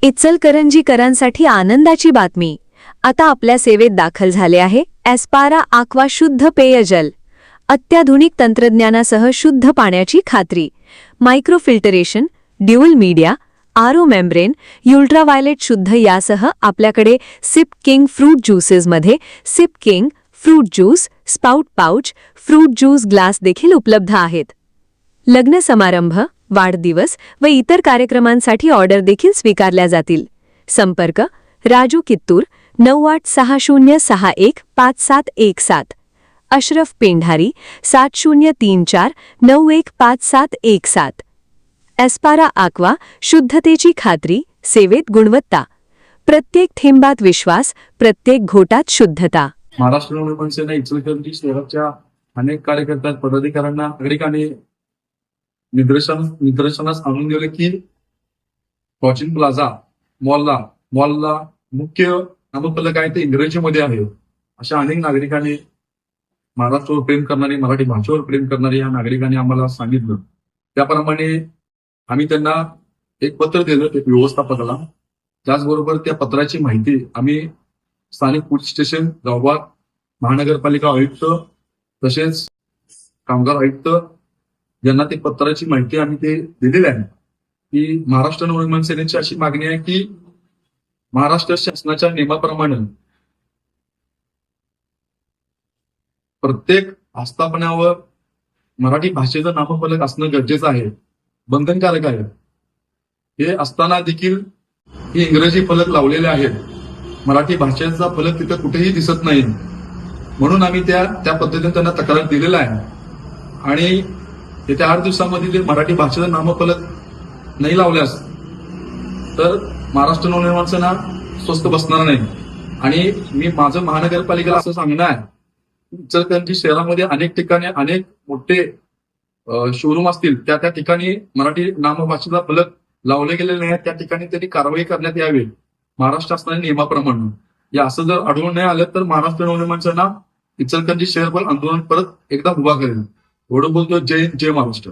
इचलकरंजीकरांसाठी आनंदाची बातमी. आता आपल्या सेवेत दाखल झाले आहे एस्पारा आक्वा शुद्ध पेयजल. अत्याधुनिक तंत्रज्ञानासह शुद्ध पाण्याची खात्री. Microfiltration, dual media, RO membrane, ultraviolet शुद्ध यासह आपल्याकडे सिप किंग फ्रूट ज्यूसेसमध्ये Sip King fruit juice, spout pouch, fruit juice glass देखील उपलब्ध आहेत. लग्न समारंभ, वाढदिवस व इतर कार्यक्रमांसाठी ऑर्डर देखील स्वीकारल्या जातील. संपर्क राजू कित्तूर 9860615717, अशरफ पेंढारी 7034915717. एस्पारा आक्वा, शुद्धतेची खात्री, सेवेत गुणवत्ता. प्रत्येक थेंबात विश्वास, प्रत्येक घोटात शुद्धता. महाराष्ट्र नवनिर्माण सेना इचलकरंजी शहराच्या अनेक कार्यकर्त्या, पदाधिकाऱ्यांना, नागरिकांनी निदर्शनास आणून दिले की फॉर्च्यून प्लाझा मॉलला मुख्य नामफलक आहे ते इंग्रजीमध्ये आहे. अशा अनेक नागरिकांनी, महाराष्ट्रावर प्रेम करणारे, मराठी भाषेवर प्रेम करणारे या नागरिकांनी आम्हाला सांगितलं. त्याप्रमाणे आम्ही त्यांना एक पत्र दिलं एक व्यवस्थापकाला. त्याचबरोबर त्या पत्राची माहिती आम्ही स्थानिक पोलीस स्टेशन, गावबाग, महानगरपालिका आयुक्त तसेच कामगार आयुक्त यांना ते पत्राची माहिती आम्ही ते दिलेली आहे की महाराष्ट्र नवनिर्माण सेनेची अशी मागणी आहे की महाराष्ट्र शासनाच्या नियमाप्रमाणे प्रत्येक आस्थापनावर मराठी भाषेचं नामफलक असणं गरजेचं आहे, बंधनकारक आहे. हे असताना देखील हे इंग्रजी फलक लावलेले आहेत. मराठी भाषेचा फलक तिथं कुठेही दिसत नाही. म्हणून आम्ही त्या पद्धतीने त्यांना तक्रार दिलेला आहे आणि येत्या 8 दिवसामध्ये जर मराठी भाषेचा नामफलक नाही लावल्यास तर महाराष्ट्र नवनिर्माण सेना स्वस्थ बसणार नाही. आणि मी माझं महानगरपालिकेला असं सांगणं आहे, इचलकरंजी शहरामध्ये अनेक ठिकाणी अनेक मोठे शोरूम असतील, त्या ठिकाणी मराठी नामभाषेचा फलक लावले गेलेले नाही. त्या ठिकाणी त्यांनी कारवाई करण्यात यावी महाराष्ट्र शासनाच्या नियमाप्रमाणे. या असं जर आढळून नाही आलं तर महाराष्ट्र नवनिर्माण सेना इचलकरंजी शहरभर आंदोलन परत एकदा उभा करेल. एवढं बोलतो. जय महाराष्ट्र.